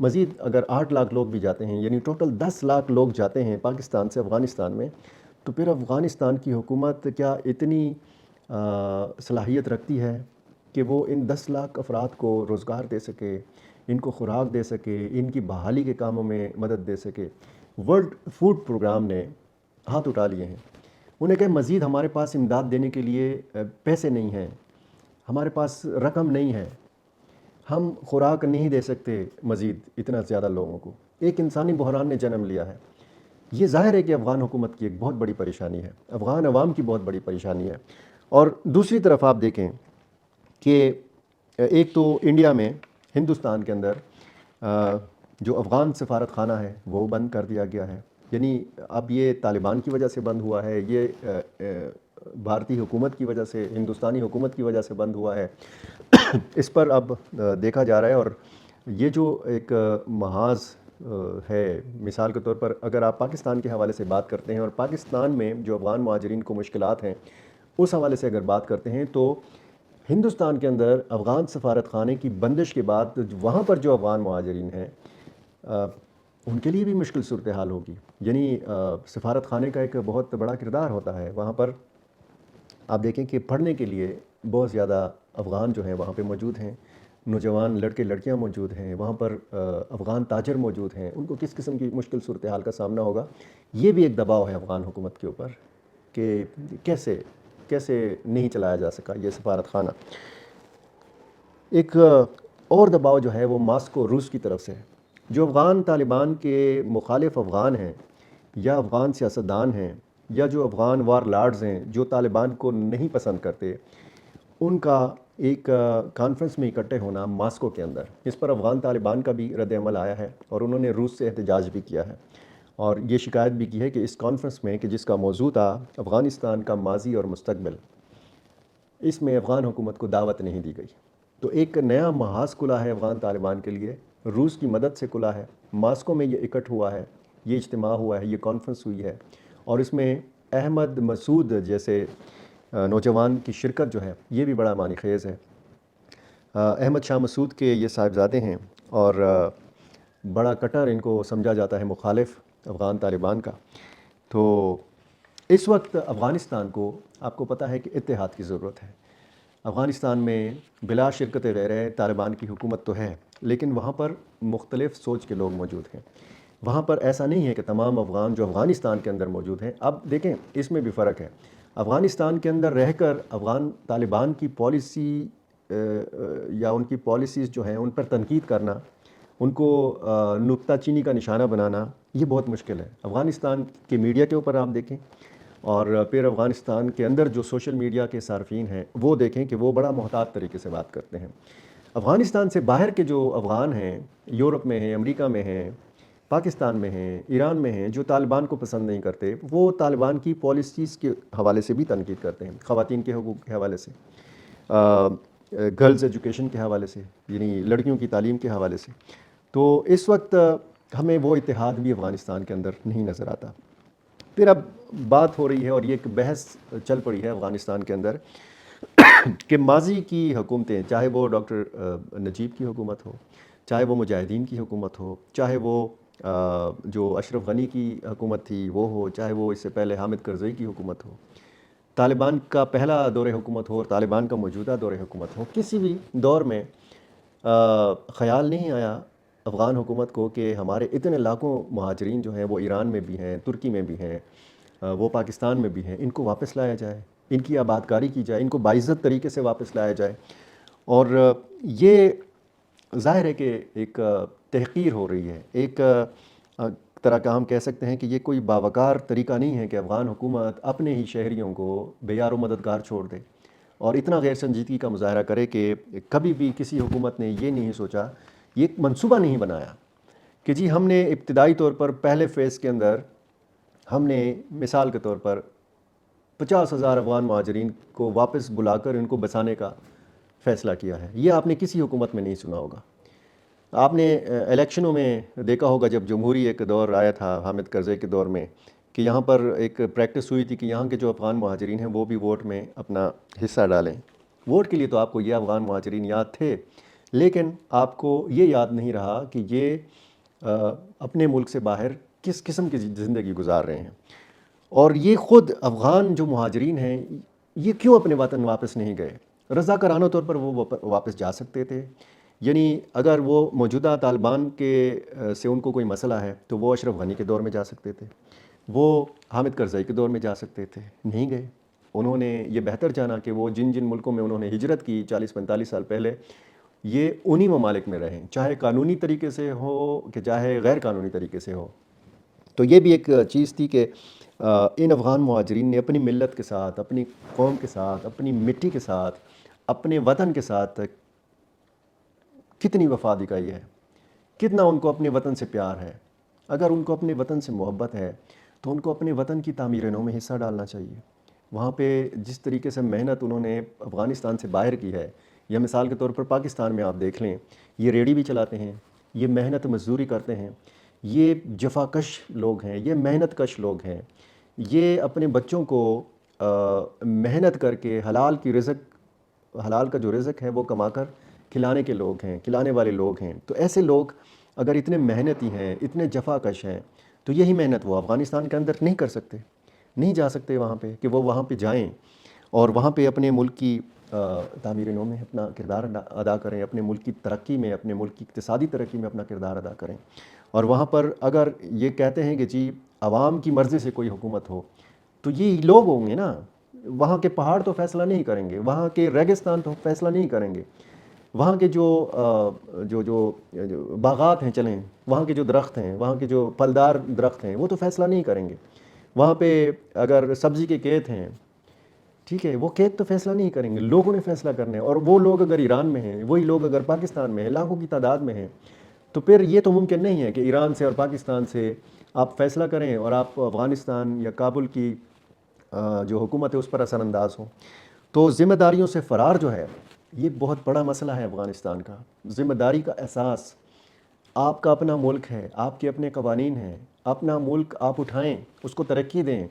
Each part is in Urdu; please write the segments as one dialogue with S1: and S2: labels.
S1: مزید اگر 8 لاکھ لوگ بھی جاتے ہیں، یعنی ٹوٹل 10 لاکھ لوگ جاتے ہیں پاکستان سے افغانستان میں، تو پھر افغانستان کی حکومت کیا اتنی صلاحیت رکھتی ہے کہ وہ ان 10 لاکھ افراد کو روزگار دے سکے، ان کو خوراک دے سکے، ان کی بحالی کے کاموں میں مدد دے سکے؟ ورلڈ فوڈ پروگرام نے ہاتھ اٹھا لیے ہیں، انہیں کہ مزید ہمارے پاس امداد دینے کے لیے پیسے نہیں ہیں، ہمارے پاس رقم نہیں ہے، ہم خوراک نہیں دے سکتے مزید اتنا زیادہ لوگوں کو۔ ایک انسانی بحران نے جنم لیا ہے۔ یہ ظاہر ہے کہ افغان حکومت کی ایک بہت بڑی پریشانی ہے، افغان عوام کی بہت بڑی پریشانی ہے۔ اور دوسری طرف آپ دیکھیں کہ ایک تو انڈیا میں، ہندوستان کے اندر جو افغان سفارت خانہ ہے وہ بند کر دیا گیا ہے، یعنی اب یہ طالبان کی وجہ سے بند ہوا ہے، یہ بھارتی حکومت کی وجہ سے، ہندوستانی حکومت کی وجہ سے بند ہوا ہے۔ اس پر اب دیکھا جا رہا ہے، اور یہ جو ایک محاذ ہے، مثال کے طور پر اگر آپ پاکستان کے حوالے سے بات کرتے ہیں اور پاکستان میں جو افغان مہاجرین کو مشکلات ہیں اس حوالے سے اگر بات کرتے ہیں، تو ہندوستان کے اندر افغان سفارت خانے کی بندش کے بعد وہاں پر جو افغان مہاجرین ہیں ان کے لیے بھی مشکل صورتحال ہوگی۔ یعنی سفارت خانے کا ایک بہت بڑا کردار ہوتا ہے وہاں پر۔ آپ دیکھیں کہ پڑھنے کے لیے بہت زیادہ افغان جو ہیں وہاں پہ موجود ہیں، نوجوان لڑکے لڑکیاں موجود ہیں وہاں پر، افغان تاجر موجود ہیں، ان کو کس قسم کی مشکل صورتحال کا سامنا ہوگا۔ یہ بھی ایک دباؤ ہے افغان حکومت کے اوپر کہ کیسے نہیں چلایا جا سکا یہ سفارت خانہ۔ ایک اور دباؤ جو ہے وہ ماسکو، روس کی طرف سے ہے۔ جو افغان طالبان کے مخالف افغان ہیں یا افغان سیاستدان ہیں یا جو افغان وار لارڈز ہیں جو طالبان کو نہیں پسند کرتے، ان کا ایک کانفرنس میں اکٹھے ہونا ماسکو کے اندر، اس پر افغان طالبان کا بھی رد عمل آیا ہے اور انہوں نے روس سے احتجاج بھی کیا ہے اور یہ شکایت بھی کی ہے کہ اس کانفرنس میں، کہ جس کا موضوع تھا افغانستان کا ماضی اور مستقبل، اس میں افغان حکومت کو دعوت نہیں دی گئی۔ تو ایک نیا محاذ کھلا ہے افغان طالبان کے لیے، روس کی مدد سے کھلا ہے، ماسکو میں یہ اکٹھ ہوا ہے، یہ اجتماع ہوا ہے، یہ کانفرنس ہوئی ہے، اور اس میں احمد مسعود جیسے نوجوان کی شرکت جو ہے یہ بھی بڑا معنی خیز ہے۔ احمد شاہ مسعود کے یہ صاحبزادے ہیں اور بڑا کٹر ان کو سمجھا جاتا ہے مخالف افغان طالبان کا۔ تو اس وقت افغانستان کو، آپ کو پتہ ہے کہ اتحاد کی ضرورت ہے۔ افغانستان میں بلا شرکت غیر طالبان کی حکومت تو ہے، لیکن وہاں پر مختلف سوچ کے لوگ موجود ہیں۔ وہاں پر ایسا نہیں ہے کہ تمام افغان جو افغانستان کے اندر موجود ہیں۔ اب دیکھیں اس میں بھی فرق ہے، افغانستان کے اندر رہ کر افغان طالبان کی پالیسی یا ان کی پالیسیز جو ہیں ان پر تنقید کرنا، ان کو نکتہ چینی کا نشانہ بنانا، یہ بہت مشکل ہے۔ افغانستان کے میڈیا کے اوپر آپ دیکھیں، اور پھر افغانستان کے اندر جو سوشل میڈیا کے صارفین ہیں وہ دیکھیں کہ وہ بڑا محتاط طریقے سے بات کرتے ہیں۔ افغانستان سے باہر کے جو افغان ہیں، یورپ میں ہیں، امریکہ میں ہیں، پاکستان میں ہیں، ایران میں ہیں، جو طالبان کو پسند نہیں کرتے، وہ طالبان کی پالیسیز کے حوالے سے بھی تنقید کرتے ہیں، خواتین کے حقوق کے حوالے سے، گرلز ایجوکیشن کے حوالے سے، یعنی لڑکیوں کی تعلیم کے حوالے سے۔ تو اس وقت ہمیں وہ اتحاد بھی افغانستان کے اندر نہیں نظر آتا۔ پھر اب بات ہو رہی ہے اور یہ ایک بحث چل پڑی ہے افغانستان کے اندر کہ ماضی کی حکومتیں، چاہے وہ ڈاکٹر نجیب کی حکومت ہو، چاہے وہ مجاہدین کی حکومت ہو، چاہے وہ جو اشرف غنی کی حکومت تھی وہ ہو، چاہے وہ اس سے پہلے حامد کرزئی کی حکومت ہو، طالبان کا پہلا دور حکومت ہو اور طالبان کا موجودہ دور حکومت ہو، کسی بھی دور میں خیال نہیں آیا افغان حکومت کو کہ ہمارے اتنے لاکھوں مہاجرین جو ہیں وہ ایران میں بھی ہیں، ترکی میں بھی ہیں، وہ پاکستان میں بھی ہیں، ان کو واپس لایا جائے، ان کی آبادکاری کی جائے، ان کو باعزت طریقے سے واپس لایا جائے۔ اور یہ ظاہر ہے کہ ایک تحقیر ہو رہی ہے، ایک طرح کا ہم کہہ سکتے ہیں کہ یہ کوئی باوقار طریقہ نہیں ہے کہ افغان حکومت اپنے ہی شہریوں کو بے یار و مددگار چھوڑ دے اور اتنا غیر سنجیدگی کا مظاہرہ کرے کہ کبھی بھی کسی حکومت نے یہ نہیں سوچا، یہ ایک منصوبہ نہیں بنایا کہ جی ہم نے ابتدائی طور پر پہلے فیز کے اندر ہم نے مثال کے طور پر 50,000 افغان مہاجرین کو واپس بلا کر ان کو بچانے کا فیصلہ کیا ہے۔ یہ آپ نے کسی حکومت میں نہیں سنا ہوگا۔ آپ نے الیکشنوں میں دیکھا ہوگا جب جمہوری ایک دور آیا تھا حامد کرزئی کے دور میں، کہ یہاں پر ایک پریکٹس ہوئی تھی کہ یہاں کے جو افغان مہاجرین ہیں وہ بھی ووٹ میں اپنا حصہ ڈالیں۔ ووٹ کے لیے تو آپ کو یہ افغان مہاجرین یاد تھے، لیکن آپ کو یہ یاد نہیں رہا کہ یہ اپنے ملک سے باہر کس قسم کی زندگی گزار رہے ہیں، اور یہ خود افغان جو مہاجرین ہیں یہ کیوں اپنے وطن واپس نہیں گئے؟ رضاکارانہ طور پر وہ واپس جا سکتے تھے، یعنی اگر وہ موجودہ طالبان کے سے ان کو کوئی مسئلہ ہے تو وہ اشرف غنی کے دور میں جا سکتے تھے، وہ حامد کرزئی کے دور میں جا سکتے تھے، نہیں گئے۔ انہوں نے یہ بہتر جانا کہ وہ جن جن ملکوں میں انہوں نے ہجرت کی 40-45 سال پہلے، یہ انہی ممالک میں رہیں، چاہے قانونی طریقے سے ہو کہ چاہے غیر قانونی طریقے سے ہو۔ تو یہ بھی ایک چیز تھی کہ ان افغان مہاجرین نے اپنی ملت کے ساتھ، اپنی قوم کے ساتھ، اپنی مٹی کے ساتھ، اپنے وطن کے ساتھ کتنی وفا دکھائی ہے، کتنا ان کو اپنے وطن سے پیار ہے۔ اگر ان کو اپنے وطن سے محبت ہے تو ان کو اپنے وطن کی تعمیر نو میں حصہ ڈالنا چاہیے۔ وہاں پہ جس طریقے سے محنت انہوں نے افغانستان سے باہر کی ہے، یا مثال کے طور پر پاکستان میں آپ دیکھ لیں، یہ ریڑھی بھی چلاتے ہیں، یہ محنت مزدوری کرتے ہیں، یہ جفا کش لوگ ہیں، یہ محنت کش لوگ ہیں، یہ اپنے بچوں کو محنت کر کے حلال کا جو رزق ہے وہ کما کر کھلانے کے لوگ ہیں، کھلانے والے لوگ ہیں۔ تو ایسے لوگ اگر اتنے محنتی ہیں، اتنے جفا کش ہیں، تو یہی محنت وہ افغانستان کے اندر نہیں کر سکتے، نہیں جا سکتے وہاں پہ کہ وہ وہاں پہ جائیں اور وہاں پہ اپنے ملک کی تعمیر نو میں اپنا کردار ادا کریں، اپنے ملک کی ترقی میں، اپنے ملک کی اقتصادی ترقی میں اپنا کردار ادا کریں۔ اور وہاں پر اگر یہ کہتے ہیں کہ جی عوام کی مرضی سے کوئی حکومت ہو، تو یہ لوگ ہوں گے نا، وہاں کے پہاڑ تو فیصلہ نہیں کریں گے، وہاں کے ریگستان تو فیصلہ نہیں کریں گے، وہاں کے جو باغات ہیں، چلیں وہاں کے جو درخت ہیں، وہاں کے جو پھلدار درخت ہیں، وہ تو فیصلہ نہیں کریں گے۔ وہاں پہ اگر سبزی کے کھیت ہیں، ٹھیک ہے، وہ کھیت تو فیصلہ نہیں کریں گے، لوگوں نے فیصلہ کرنا ہے۔ اور وہ لوگ اگر ایران میں ہیں، وہی لوگ اگر پاکستان میں ہیں، لاکھوں کی تعداد میں ہیں، تو پھر یہ تو ممکن نہیں ہے کہ ایران سے اور پاکستان سے آپ فیصلہ کریں اور آپ افغانستان یا کابل کی جو حکومت ہے اس پر اثر انداز ہوں۔ تو ذمہ داریوں سے فرار جو ہے یہ بہت بڑا مسئلہ ہے افغانستان کا۔ ذمہ داری کا احساس، آپ کا اپنا ملک ہے، آپ کے اپنے قوانین ہیں، اپنا ملک آپ اٹھائیں، اس کو ترقی دیں۔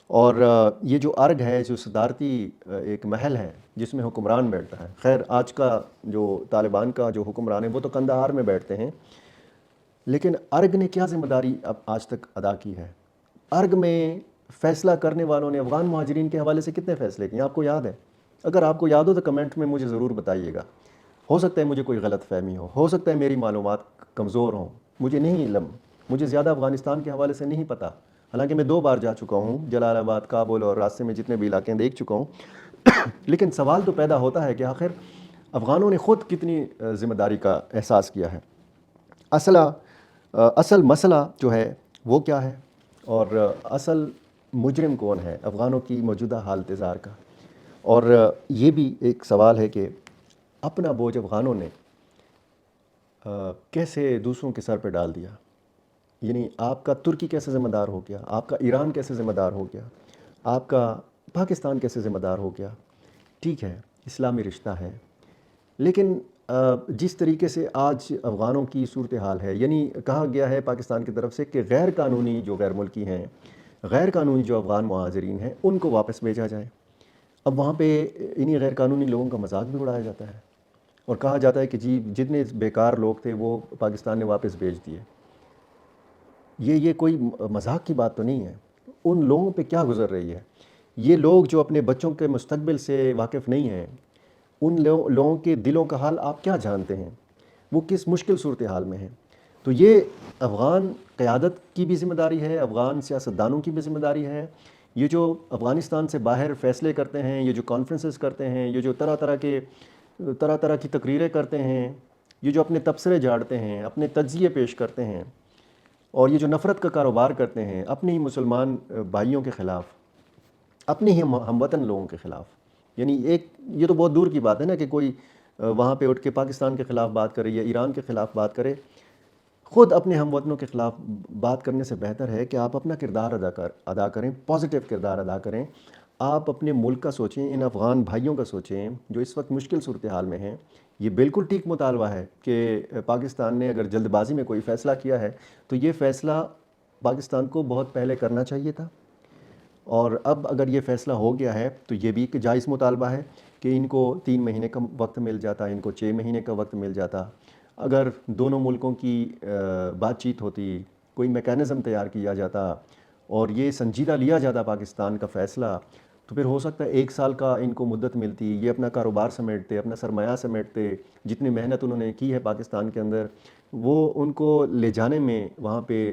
S1: اور یہ جو ارگ ہے، جو صدارتی ایک محل ہے جس میں حکمران بیٹھتا ہے، خیر آج کا جو طالبان کا جو حکمران ہے وہ تو قندھار میں بیٹھتے ہیں، لیکن ارگ نے کیا ذمہ داری اب آج تک ادا کی ہے؟ ارگ میں فیصلہ کرنے والوں نے افغان مہاجرین کے حوالے سے کتنے فیصلے کیے؟ آپ کو یاد ہے؟ اگر آپ کو یاد ہو تو کمنٹ میں مجھے ضرور بتائیے گا۔ ہو سکتا ہے مجھے کوئی غلط فہمی ہو سکتا ہے میری معلومات کمزور ہوں، مجھے نہیں علم، مجھے زیادہ افغانستان کے حوالے سے نہیں پتہ، حالانکہ میں 2 بار جا چکا ہوں، جلال آباد، کابل اور راستے میں جتنے بھی علاقے دیکھ چکا ہوں۔ لیکن سوال تو پیدا ہوتا ہے کہ آخر افغانوں نے خود کتنی ذمہ داری کا احساس کیا ہے؟ اصل مسئلہ جو ہے وہ کیا ہے، اور اصل مجرم کون ہے افغانوں کی موجودہ حالت زار کا؟ اور یہ بھی ایک سوال ہے کہ اپنا بوجھ افغانوں نے کیسے دوسروں کے سر پہ ڈال دیا؟ یعنی آپ کا ترکی کیسے ذمہ دار ہو گیا؟ آپ کا ایران کیسے ذمہ دار ہو گیا؟ آپ کا پاکستان کیسے ذمہ دار ہو گیا؟ ٹھیک ہے، اسلامی رشتہ ہے، لیکن جس طریقے سے آج افغانوں کی صورتحال ہے، یعنی کہا گیا ہے پاکستان کی طرف سے کہ غیر قانونی جو غیر ملکی ہیں، غیر قانونی جو افغان مہاجرین ہیں، ان کو واپس بھیجا جائے۔ اب وہاں پہ انہی غیر قانونی لوگوں کا مذاق بھی اڑایا جاتا ہے اور کہا جاتا ہے کہ جی جتنے بیکار لوگ تھے وہ پاکستان نے واپس بھیج دیے۔ یہ کوئی مذاق کی بات تو نہیں ہے۔ ان لوگوں پہ کیا گزر رہی ہے؟ یہ لوگ جو اپنے بچوں کے مستقبل سے واقف نہیں ہیں، ان لوگوں کے دلوں کا حال آپ کیا جانتے ہیں؟ وہ کس مشکل صورتحال میں ہیں؟ تو یہ افغان قیادت کی بھی ذمہ داری ہے، افغان سیاستدانوں کی بھی ذمہ داری ہے۔ یہ جو افغانستان سے باہر فیصلے کرتے ہیں، یہ جو کانفرنسز کرتے ہیں، یہ جو طرح طرح کی تقریریں کرتے ہیں، یہ جو اپنے تبصرے جھاڑتے ہیں، اپنے تجزیے پیش کرتے ہیں، اور یہ جو نفرت کا کاروبار کرتے ہیں اپنے ہی مسلمان بھائیوں کے خلاف، اپنے ہی ہم وطن لوگوں کے خلاف، یعنی یہ تو بہت دور کی بات ہے نا کہ کوئی وہاں پہ اٹھ کے پاکستان کے خلاف بات کرے یا ایران کے خلاف بات کرے۔ خود اپنے ہم وطنوں کے خلاف بات کرنے سے بہتر ہے کہ آپ اپنا کردار ادا کریں، پازیٹیو کردار ادا کریں۔ آپ اپنے ملک کا سوچیں، ان افغان بھائیوں کا سوچیں جو اس وقت مشکل صورتحال میں ہیں۔ یہ بالکل ٹھیک مطالبہ ہے کہ پاکستان نے اگر جلد بازی میں کوئی فیصلہ کیا ہے تو یہ فیصلہ پاکستان کو بہت پہلے کرنا چاہیے تھا، اور اب اگر یہ فیصلہ ہو گیا ہے تو یہ بھی ایک جائز مطالبہ ہے کہ ان کو 3 مہینے کا وقت مل جاتا، ان کو 6 مہینے کا وقت مل جاتا، اگر دونوں ملکوں کی بات چیت ہوتی، کوئی میکینزم تیار کیا جاتا اور یہ سنجیدہ لیا جاتا پاکستان کا فیصلہ، تو پھر ہو سکتا ہے 1 سال کا ان کو مدت ملتی، یہ اپنا کاروبار سمیٹتے، اپنا سرمایہ سمیٹتے، جتنی محنت انہوں نے کی ہے پاکستان کے اندر وہ ان کو لے جانے میں وہاں پہ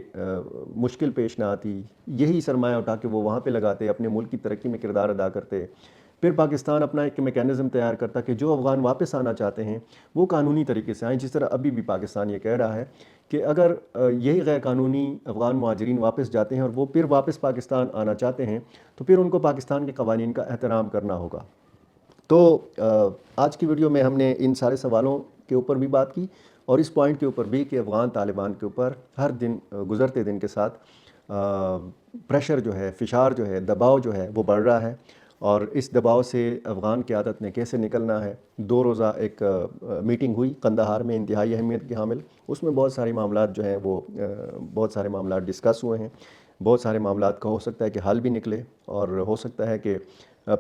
S1: مشکل پیش نہ آتی، یہی سرمایہ اٹھا کے وہ وہاں پہ لگاتے، اپنے ملک کی ترقی میں کردار ادا کرتے۔ پھر پاکستان اپنا ایک میکینزم تیار کرتا کہ جو افغان واپس آنا چاہتے ہیں وہ قانونی طریقے سے آئیں، جس طرح ابھی بھی پاکستان یہ کہہ رہا ہے کہ اگر یہی غیر قانونی افغان مہاجرین واپس جاتے ہیں اور وہ پھر واپس پاکستان آنا چاہتے ہیں تو پھر ان کو پاکستان کے قوانین کا احترام کرنا ہوگا۔ تو آج کی ویڈیو میں ہم نے ان سارے سوالوں کے اوپر بھی بات کی اور اس پوائنٹ کے اوپر بھی کہ افغان طالبان کے اوپر ہر دن گزرتے دن کے ساتھ پریشر جو ہے، فشار جو ہے، دباؤ جو ہے وہ بڑھ رہا ہے، اور اس دباؤ سے افغان قیادت نے کیسے نکلنا ہے۔ 2 روزہ ایک میٹنگ ہوئی قندھار میں انتہائی اہمیت کی حامل، اس میں بہت سارے معاملات جو ہیں وہ بہت سارے معاملات ڈسکس ہوئے ہیں، بہت سارے معاملات کا ہو سکتا ہے کہ حل بھی نکلے، اور ہو سکتا ہے کہ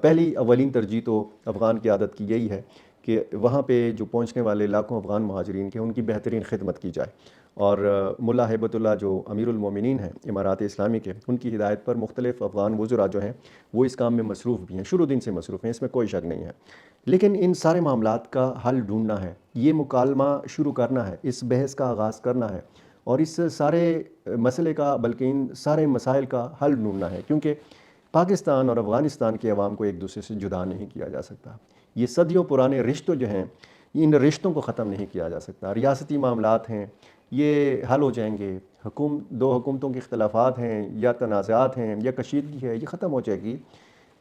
S1: پہلی اولین ترجیح تو افغان قیادت کی یہی ہے کہ وہاں پہ جو پہنچنے والے لاکھوں افغان مہاجرین کے ان کی بہترین خدمت کی جائے، اور ملا ہیبت اللہ جو امیر المومنین ہیں امارات اسلامی کے، ان کی ہدایت پر مختلف افغان وزراء جو ہیں وہ اس کام میں مصروف بھی ہیں، شروع دن سے مصروف ہیں، اس میں کوئی شک نہیں ہے۔ لیکن ان سارے معاملات کا حل ڈھونڈنا ہے، یہ مکالمہ شروع کرنا ہے، اس بحث کا آغاز کرنا ہے، اور اس سارے مسئلے کا بلکہ ان سارے مسائل کا حل ڈھونڈنا ہے، کیونکہ پاکستان اور افغانستان کے عوام کو ایک دوسرے سے جدا نہیں کیا جا سکتا۔ یہ صدیوں پرانے رشتوں جو ہیں ان رشتوں کو ختم نہیں کیا جا سکتا۔ ریاستی معاملات ہیں یہ حل ہو جائیں گے، دو حکومتوں کے اختلافات ہیں یا تنازعات ہیں یا کشیدگی ہے یہ ختم ہو جائے گی۔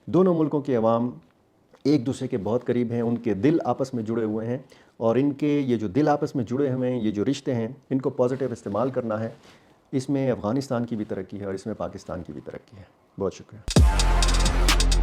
S1: دونوں ملکوں کے عوام ایک دوسرے کے بہت قریب ہیں، ان کے دل آپس میں جڑے ہوئے ہیں، اور ان کے یہ جو دل آپس میں جڑے ہوئے ہیں، یہ جو رشتے ہیں، ان کو پازیٹیو استعمال کرنا ہے۔ اس میں افغانستان کی بھی ترقی ہے اور اس میں پاکستان کی بھی ترقی ہے۔ بہت شکریہ۔